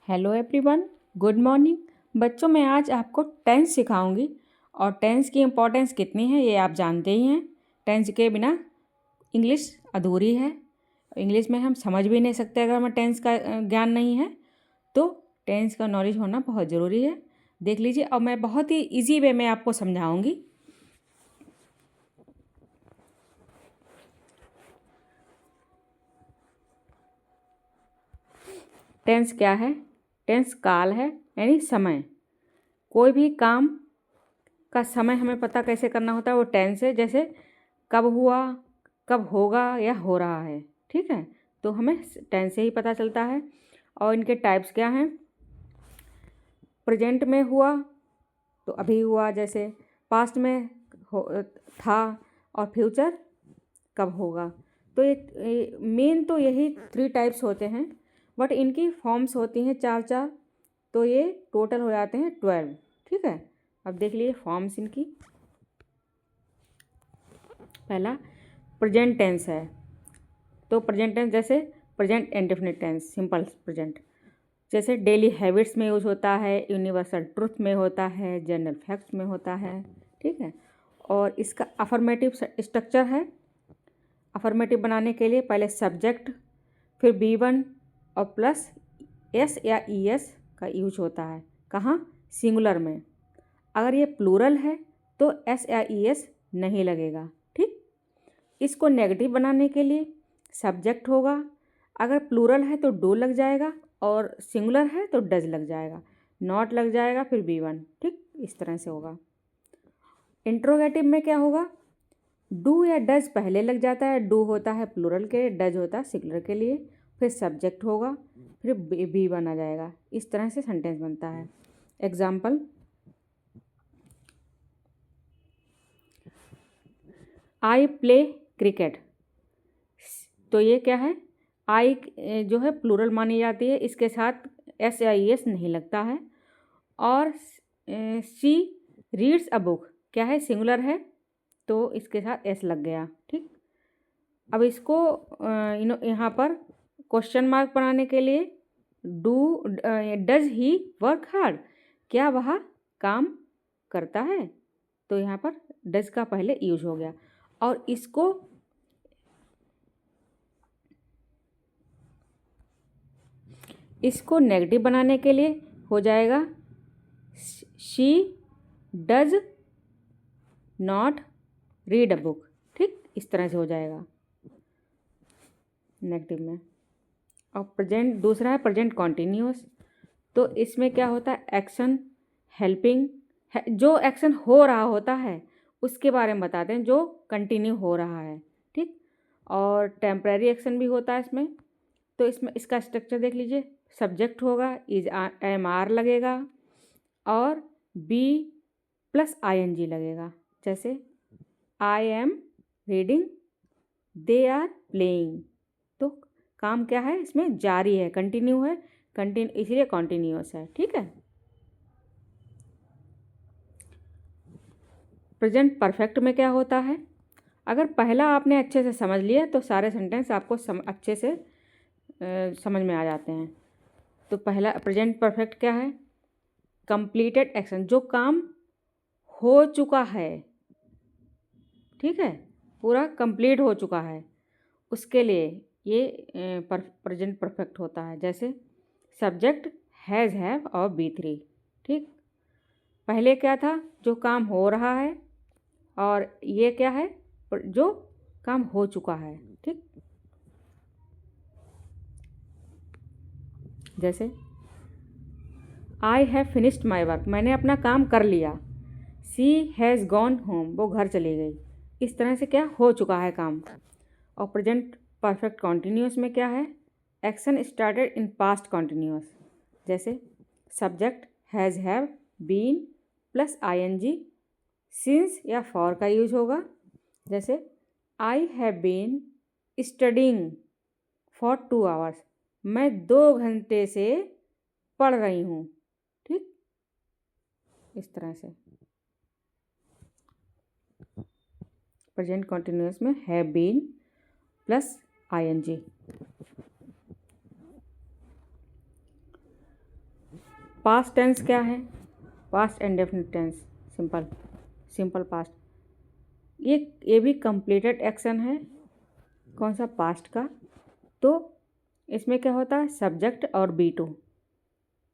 Hello everyone, good morning. बच्चों, मैं आज आपको टेंस सिखाऊंगी और टेंस की इम्पोर्टेंस कितनी है ये आप जानते ही हैं। टेंस के बिना इंग्लिश अधूरी है। इंग्लिश में हम समझ भी नहीं सकते अगर हमें टेंस का ज्ञान नहीं है। तो टेंस का नॉलेज होना बहुत ज़रूरी है। देख लीजिए, और मैं बहुत ही इजी वे में आपको समझाऊंगी। टेंस क्या है? टेंस काल है, यानी समय। कोई भी काम का समय हमें पता कैसे करना होता है, वो टेंस है। जैसे कब हुआ, कब होगा या हो रहा है, ठीक है। तो हमें टेंस से ही पता चलता है। और इनके टाइप्स क्या हैं? प्रेजेंट में हुआ तो अभी हुआ, जैसे पास्ट में था, और फ्यूचर कब होगा। तो ये मेन तो यही 3 टाइप्स होते हैं, बट इनकी फॉर्म्स होती हैं 4 तो ये टोटल हो जाते हैं 12, ठीक है। अब देख लीजिए फॉर्म्स इनकी। पहला प्रेजेंट टेंस है। तो प्रेजेंट टेंस जैसे present indefinite tense, simple present, जैसे डेली हैबिट्स में यूज होता है, यूनिवर्सल ट्रुथ में होता है, जनरल फैक्ट्स में होता है, ठीक है। और इसका अफर्मेटिव स्ट्रक्चर है। अफर्मेटिव बनाने के लिए पहले सब्जेक्ट, फिर बी1 और प्लस एस या ई एस का यूज होता है। कहाँ? सिंगुलर में। अगर ये प्लूरल है तो एस या ई एस नहीं लगेगा, ठीक। इसको नेगेटिव बनाने के लिए सब्जेक्ट होगा। अगर प्लूरल है तो डू लग जाएगा, और सिंगुलर है तो डज लग जाएगा, नॉट लग जाएगा, फिर बी1, ठीक। इस तरह से होगा। इंट्रोगेटिव में क्या होगा? डू या डज पहले लग जाता है। डू होता है प्लूरल के, डज होता है सिंगुलर के लिए, फिर सब्जेक्ट होगा, फिर बी1 आ जाएगा। इस तरह से सेंटेंस बनता है। Example, I play cricket. तो ये क्या है? आई जो है प्लूरल मानी जाती है, इसके साथ एस या ई एस नहीं लगता है। और शी रीड्स अ बुक, क्या है? सिंगुलर है, तो इसके साथ एस लग गया, ठीक। अब इसको यहाँ पर क्वेश्चन मार्क बनाने के लिए डज ही वर्क हार्ड, क्या वह काम करता है? तो यहाँ पर डज का पहले यूज हो गया। और इसको नेगेटिव बनाने के लिए हो जाएगा she does not read a book, ठीक। इस तरह से हो जाएगा नेगेटिव में। और प्रेजेंट दूसरा है प्रेजेंट कॉन्टिन्यूअस। तो इसमें क्या होता है? एक्शन, हेल्पिंग है, जो एक्शन हो रहा होता है उसके बारे में बताते हैं, जो कंटिन्यू हो रहा है, ठीक। और टेम्परेरी एक्शन भी होता है इसमें। तो इसमें इसका स्ट्रक्चर देख लीजिए। सब्जेक्ट होगा, इज एम आर लगेगा, और B plus I N G लगेगा। जैसे I am reading, they are playing. तो काम क्या है इसमें? जारी है, कंटिन्यू है, इसलिए कॉन्टिन्यूअस है, ठीक है। प्रेजेंट परफेक्ट में क्या होता है? अगर पहला आपने अच्छे से समझ लिया तो सारे सेंटेंस आपको अच्छे से समझ में आ जाते हैं। तो पहला प्रेजेंट परफेक्ट क्या है? कंप्लीटेड एक्शन, जो काम हो चुका है, ठीक है, पूरा कंप्लीट हो चुका है, उसके लिए ये प्रेजेंट परफेक्ट होता है। जैसे सब्जेक्ट हैज़, हैव और बी3, ठीक। पहले क्या था? जो काम हो रहा है, और ये क्या है? जो काम हो चुका है, ठीक। जैसे I have finished my work, मैंने अपना काम कर लिया। सी हैज़ गॉन होम, वो घर चली गई। इस तरह से क्या हो चुका है काम। और प्रेजेंट परफेक्ट कॉन्टिन्यूअस में क्या है? Action started in past continuous. जैसे subject has, have, been plus I N G, since या फॉर का यूज होगा। जैसे I have been studying for 2 hours, मैं 2 घंटे से पढ़ रही हूँ, ठीक। इस तरह से प्रेजेंट कॉन्टिन्यूअस में have been plus I N G. Past tense क्या है? Past indefinite tense, simple past. ये भी कंप्लीटेड एक्शन है। कौन सा? पास्ट का। तो इसमें क्या होता है? सब्जेक्ट और बी टू।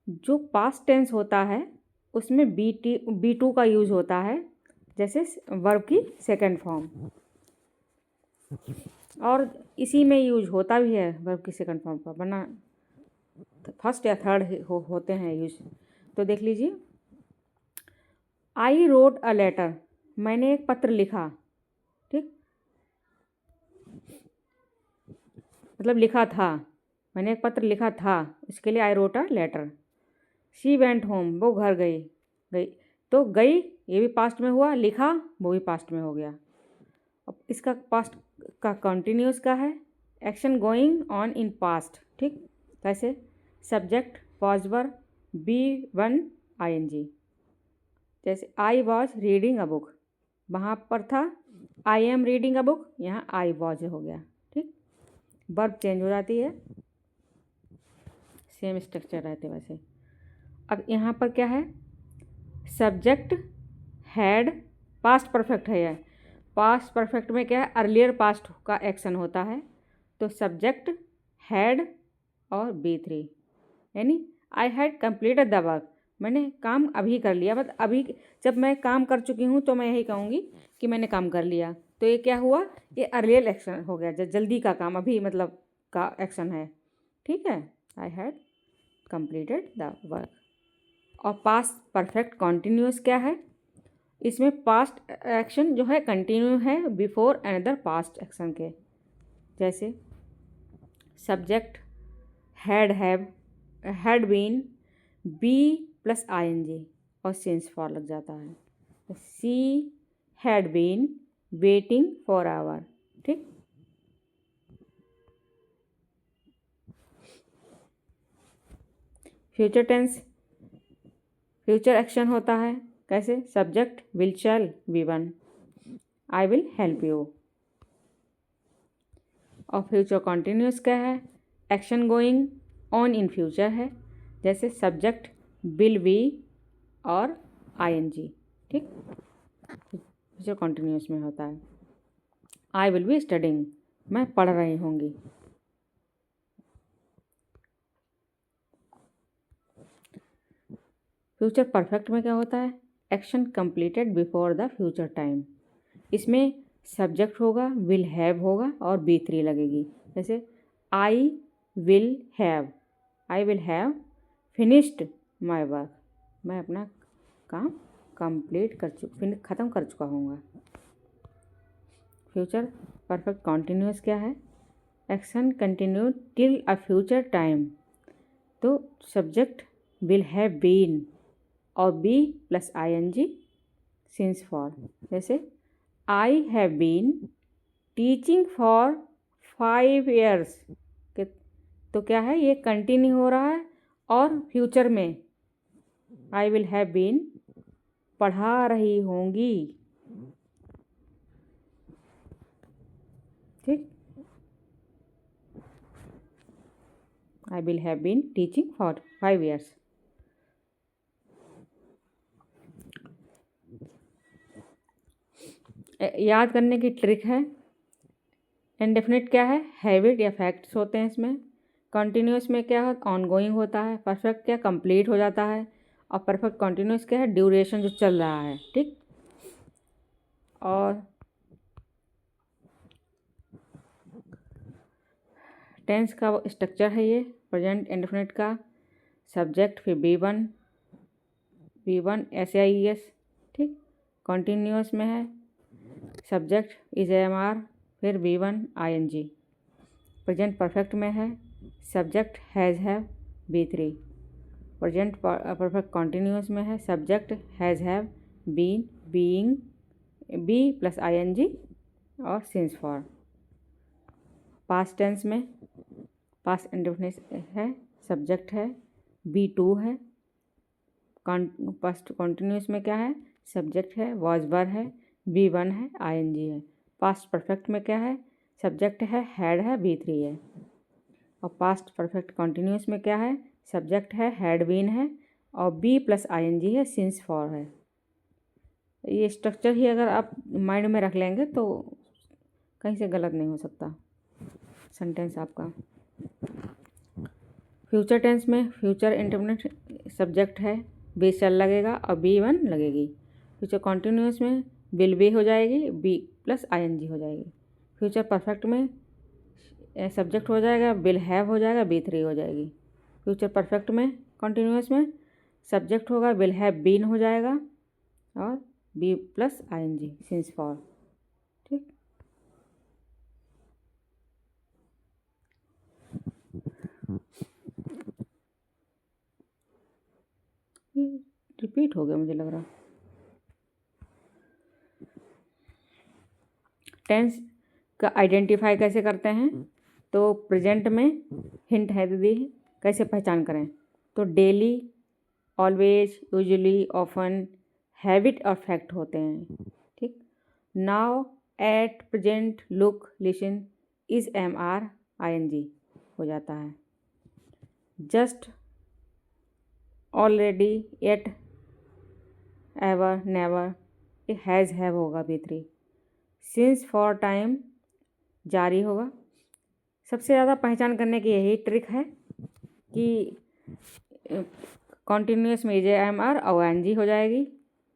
जो पास्ट टेंस होता है उसमें बी टू का यूज होता है, जैसे वर्ब की सेकंड फॉर्म, और इसी में यूज होता भी है वर्ब की सेकंड फॉर्म का, वरना फर्स्ट या थर्ड होते हैं यूज। तो देख लीजिए, आई रोट अ लेटर, मैंने एक पत्र लिखा, ठीक, मतलब लिखा था, मैंने एक पत्र लिखा था, इसके लिए I wrote a letter. She went home, वो घर गई। तो गई ये भी पास्ट में हुआ, लिखा वो भी पास्ट में हो गया। अब इसका पास्ट का कंटिन्यूस का है, action going on in past, ठीक। कैसे? Subject pause verb B1 ING। जैसे I was reading a book, वहाँ पर था आई एम रीडिंग अ बुक, यहाँ आई वॉज हो गया, ठीक। वर्ब चेंज हो जाती है, सेम स्ट्रक्चर रहते वैसे। अब यहाँ पर क्या है? सब्जेक्ट हैड, पास्ट परफेक्ट है यह। पास्ट परफेक्ट में क्या है? अर्लियर पास्ट का एक्शन होता है। तो सब्जेक्ट हैड और B3, यानी I had completed the work, मैंने काम अभी कर लिया। मतलब अभी जब मैं काम कर चुकी हूँ तो मैं यही कहूँगी कि मैंने काम कर लिया। तो ये क्या हुआ? ये अर्लियर एक्शन हो गया, जल्दी का काम, अभी मतलब का एक्शन है, ठीक है। I had completed the work. और पास्ट परफेक्ट कॉन्टिन्यूस क्या है? इसमें पास्ट एक्शन जो है कंटिन्यू है बिफोर अनदर पास्ट एक्शन के। जैसे subject had been, B+ ING और सिंस फॉर लग जाता है। She had been waiting for hour, ठीक। फ्यूचर टेंस, फ्यूचर एक्शन होता है। कैसे? Subject will shall B1, I will help you. और फ्यूचर कॉन्टिन्यूस क्या है? Action going on in future है। जैसे सब्जेक्ट विल बी और ING, ठीक। फ्यूचर कॉन्टिन्यूस में होता है। आई विल बी स्टडिंग, मैं पढ़ रही होंगी। फ्यूचर परफेक्ट में क्या होता है? Action completed before the future time. इसमें सब्जेक्ट होगा, विल हैव होगा और B3 लगेगी। जैसे आई will have finished my work, मैं अपना काम कंप्लीट ख़त्म कर चुका हूँगा। फ्यूचर परफेक्ट कॉन्टिन्यूस क्या है? Action continue till a future time. तो सब्जेक्ट विल हैव बीन और B+ ING सिंस फॉर। जैसे I have been teaching for 5 years। तो क्या है? ये कंटिन्यू हो रहा है और फ्यूचर में आई विल हैव बीन पढ़ा रही होंगी, ठीक। I will have been teaching for 5 years। याद करने की ट्रिक है। इंडेफिनिट क्या है? हैबिट या फैक्ट्स होते हैं इसमें। कंटिन्यूस में क्या है? ऑनगोइंग होता है। परफेक्ट क्या? कंप्लीट हो जाता है। और परफेक्ट कंटिन्यूस क्या है? ड्यूरेशन जो चल रहा है, ठीक। और टेंस का स्ट्रक्चर है ये प्रेजेंट इंडेफिनिट का। सब्जेक्ट फिर B1 SAIES, ठीक। कंटिन्यूस में है सब्जेक्ट इज AMR, फिर B1 ING। प्रेजेंट परफेक्ट में है subject has have B3। Present perfect continuous में है subject has have been being B+ ING और सिंस फॉर। पास्ट टेंस में पास्ट इंडेफिनिट है, सब्जेक्ट है, B2 है। पास्ट कॉन्टिन्यूस में क्या है? सब्जेक्ट है, वॉज वर है, B1 है, ING है। पास्ट परफेक्ट में क्या है? सब्जेक्ट है, हैड है, B3 है। और पास्ट परफेक्ट कॉन्टिन्यूस में क्या है? सब्जेक्ट है, हैड बीन है और बी प्लस ING है, सिंस फॉर है। ये स्ट्रक्चर ही अगर आप माइंड में रख लेंगे तो कहीं से गलत नहीं हो सकता सेंटेंस आपका। फ्यूचर टेंस में फ्यूचर इंडेफिनिट सब्जेक्ट है, बी शैल लगेगा और B1 लगेगी। फ्यूचर कॉन्टिन्यूस में विल बी हो जाएगी, बी प्लस ING हो जाएगी। फ्यूचर परफेक्ट में सब्जेक्ट हो जाएगा, विल हैव हो जाएगा, B3 हो जाएगी। फ्यूचर परफेक्ट में कॉन्टिन्यूस में सब्जेक्ट होगा, विल हैव बीन हो जाएगा और B plus ING, since for. ठीक, रिपीट हो गया मुझे लग रहा। टेंस का आइडेंटिफाई कैसे करते हैं? तो प्रेजेंट में हिंट है दीदी, कैसे पहचान करें? तो daily, always, usually, often, habit और फैक्ट होते हैं। ठीक, now, at, present, look, listen, is, am, are, ING हो जाता है। Just, already, yet, ever, never, ये हैज़, हैव होगा B3। सिंस, फॉर, टाइम, जारी होगा। सबसे ज़्यादा पहचान करने की यही ट्रिक है कि कॉन्टिन्यूस में IMR और ING हो जाएगी,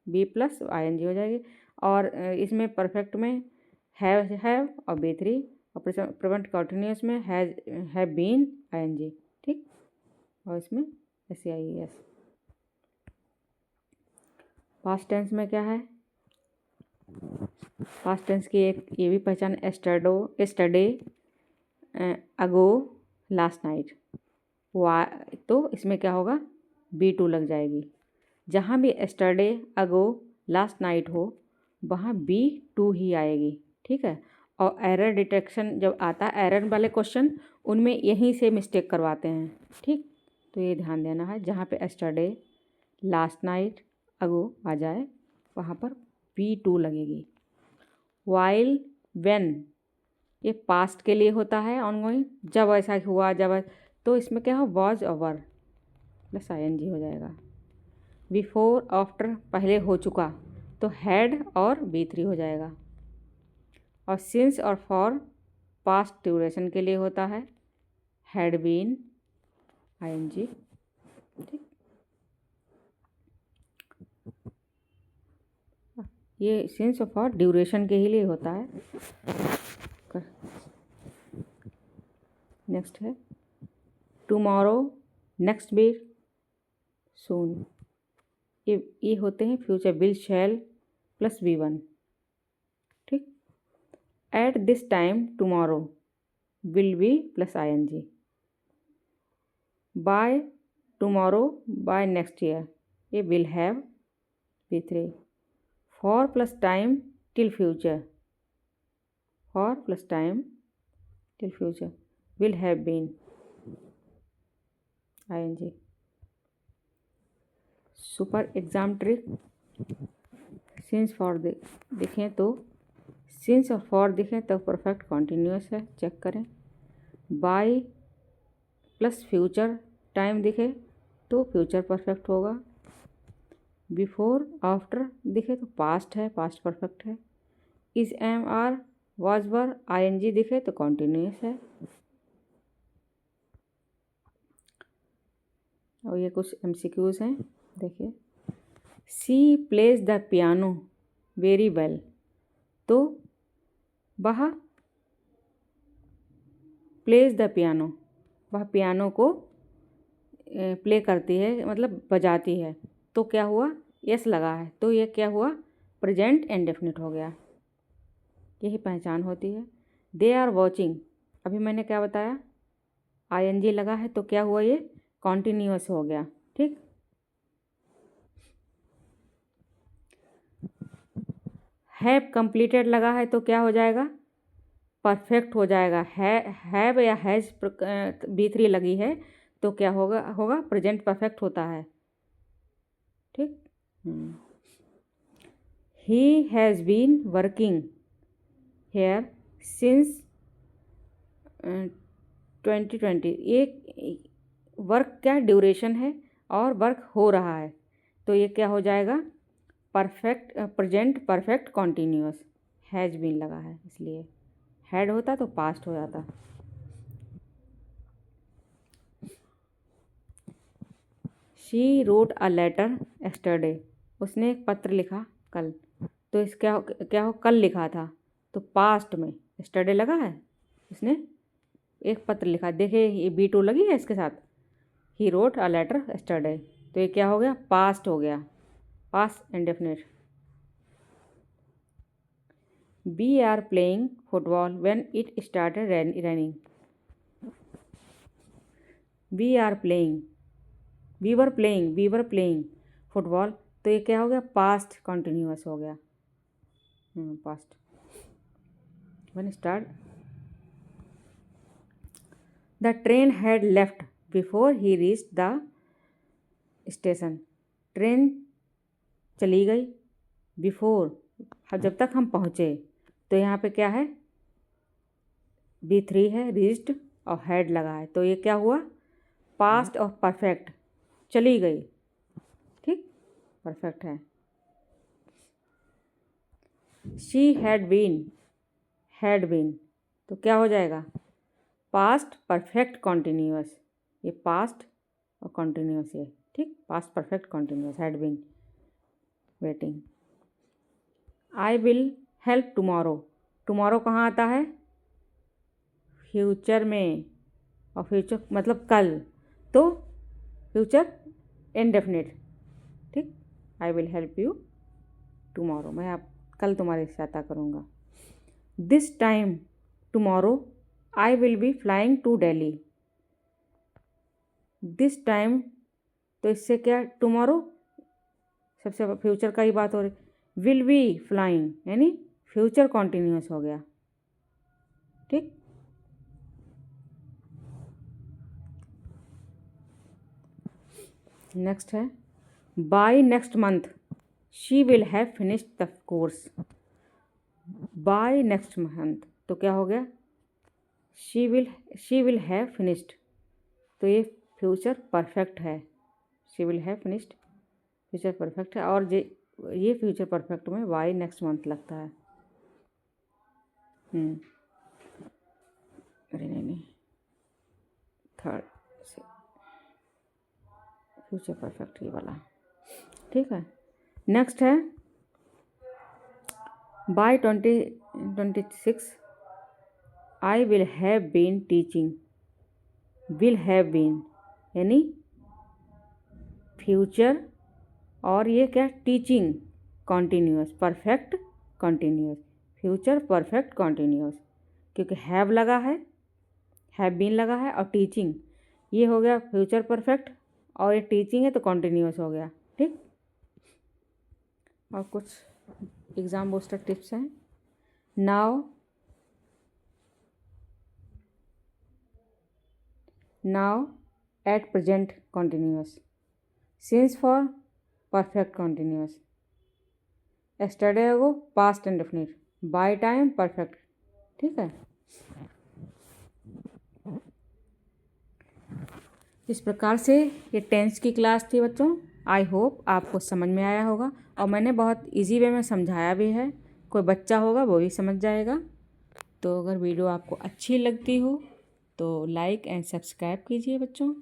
B प्लस ING हो जाएगी। और इसमें परफेक्ट में हैव और B3, और प्रेजेंट कॉन्टिन्यूस में हैव बीन ING। ठीक, और इसमें SEIES। पास्ट टेंस में क्या है? पास्ट टेंस की एक ये भी पहचान, एस्टरडे, अगो, लास्ट नाइट। तो इसमें क्या होगा? B2 लग जाएगी। जहाँ भी एस्टरडे, अगो, लास्ट नाइट हो वहाँ B2 ही आएगी। ठीक है, और एरर डिटेक्शन जब आता है, एरर वाले क्वेश्चन उनमें यहीं से मिस्टेक करवाते हैं। ठीक, तो ये ध्यान देना है, जहाँ पे एस्टरडे, लास्ट नाइट, अगो आ जाए वहाँ पर B2 लगेगी। वाइल, व्हेन, ये पास्ट के लिए होता है, ऑनगोइंग, जब ऐसा हुआ, तो इसमें क्या हो? वॉज, ओवर प्लस ING हो जाएगा। बिफोर, आफ्टर, पहले हो चुका, तो हैड और B3 हो जाएगा। और सिंस और फॉर पास्ट ड्यूरेशन के लिए होता है, हैड बीन, ING। ठीक, ये सिंस और फॉर ड्यूरेशन के ही लिए होता है। नेक्स्ट है टुमारो, नेक्स्ट वीक, सून। ये होते हैं future will, shell plus V1। ठीक, at this time tomorrow, will be plus ING। By tomorrow, by next year, ये will have, B3। For plus time till future, for plus time till future, will have been, ING। Super exam trick, since for दिखें तो, since और for दिखें तो perfect continuous है, check करें। By plus future time दिखे तो future perfect होगा। बिफोर, आफ्टर दिखे तो पास्ट है, पास्ट परफेक्ट है। Is, am, are, was, were, ING दिखे तो कॉन्टिन्यूस है। और ये कुछ MCQs हैं, देखिए। She plays the piano very well, तो वह प्लेज द पियानो, वह पियानो को प्ले करती है, मतलब बजाती है। तो क्या हुआ? यस लगा है, तो ये क्या हुआ? प्रेजेंट इंडेफिनिट हो गया। यही पहचान होती है। दे आर वॉचिंग, अभी मैंने क्या बताया? ING लगा है तो क्या हुआ? ये कॉन्टिन्यूअस हो गया। ठीक, हैव कंप्लीटेड लगा है तो क्या हो जाएगा? परफेक्ट हो जाएगा। हैव या हैज़ B3 लगी है तो क्या होगा प्रेजेंट परफेक्ट होता है। ठीक, he has been working here since 2020। ये वर्क क्या ड्यूरेशन है और वर्क हो रहा है, तो ये क्या हो जाएगा, present perfect continuous, has been लगा है इसलिए, हैड होता तो पास्ट हो जाता। She wrote a letter yesterday, उसने एक पत्र लिखा कल, तो इस क्या हो, कल लिखा था तो पास्ट में एस्टरडे लगा है, उसने एक पत्र लिखा। देखिए ये B2 लगी है इसके साथ, he wrote a letter yesterday, तो ये क्या हो गया, पास्ट हो गया, past indefinite. We are playing football when it started raining, we were playing football, तो ये क्या हो गया, पास्ट कॉन्टिन्यूअस हो गया, past. When start, the train had left before he reached the station, train चली गई बिफोर, जब तक हम पहुँचे, तो यहाँ पे क्या है, B3 है, रीच्ड और हैड लगा है, तो ये क्या हुआ, पास्ट और परफेक्ट, चली गई, ठीक, परफेक्ट है। शी हैड बीन, तो क्या हो जाएगा, पास्ट परफेक्ट कॉन्टिन्यूअस, ये पास्ट और कॉन्टिन्यूअस ये, ठीक, past perfect continuous, had been waiting. I will help tomorrow, tomorrow कहाँ आता है, फ्यूचर में, और फ्यूचर मतलब कल, तो फ्यूचर इनडेफिनिट, ठीक, I will help you tomorrow, मैं आप कल तुम्हारी सहायता करूँगा। This time tomorrow I will be flying to Delhi, this time, तो इससे क्या, टुमारो सबसे फ्यूचर का ही बात हो रही, विल बी फ्लाइंग यानी फ्यूचर कॉन्टिन्यूअस हो गया, ठीक। नेक्स्ट है, by next month she will have finished the course, by next month, तो क्या हो गया, शी विल हैव फिनिश्ड, तो ये फ्यूचर परफेक्ट है, she will have finished future perfect है, और ये फ्यूचर परफेक्ट में बाय नेक्स्ट मंथ लगता है। अरे नहीं, थर्ड फ्यूचर परफेक्ट ये वाला, ठीक है। नेक्स्ट है, by 2026 I will have been teaching, will have been यानी फ्यूचर, और ये क्या, teaching continuous, perfect continuous, future perfect continuous, क्योंकि हैव लगा है, हैव बीन लगा है, और टीचिंग, ये हो गया फ्यूचर परफेक्ट, और ये टीचिंग है तो कॉन्टीन्यूअस हो गया, ठीक। और कुछ एग्ज़ाम बूस्टर टिप्स हैं। Now at present continuous, since for perfect continuous, yesterday ago past indefinite, by time perfect, ठीक है। इस प्रकार से ये टेंस की क्लास थी बच्चों, आई होप आपको समझ में आया होगा, और मैंने बहुत इजी वे में समझाया भी है, कोई बच्चा होगा वो भी समझ जाएगा। तो अगर वीडियो आपको अच्छी लगती हो तो लाइक एंड सब्सक्राइब कीजिए बच्चों,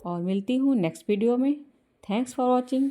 और मिलती हूँ नेक्स्ट वीडियो में। Thanks for watching.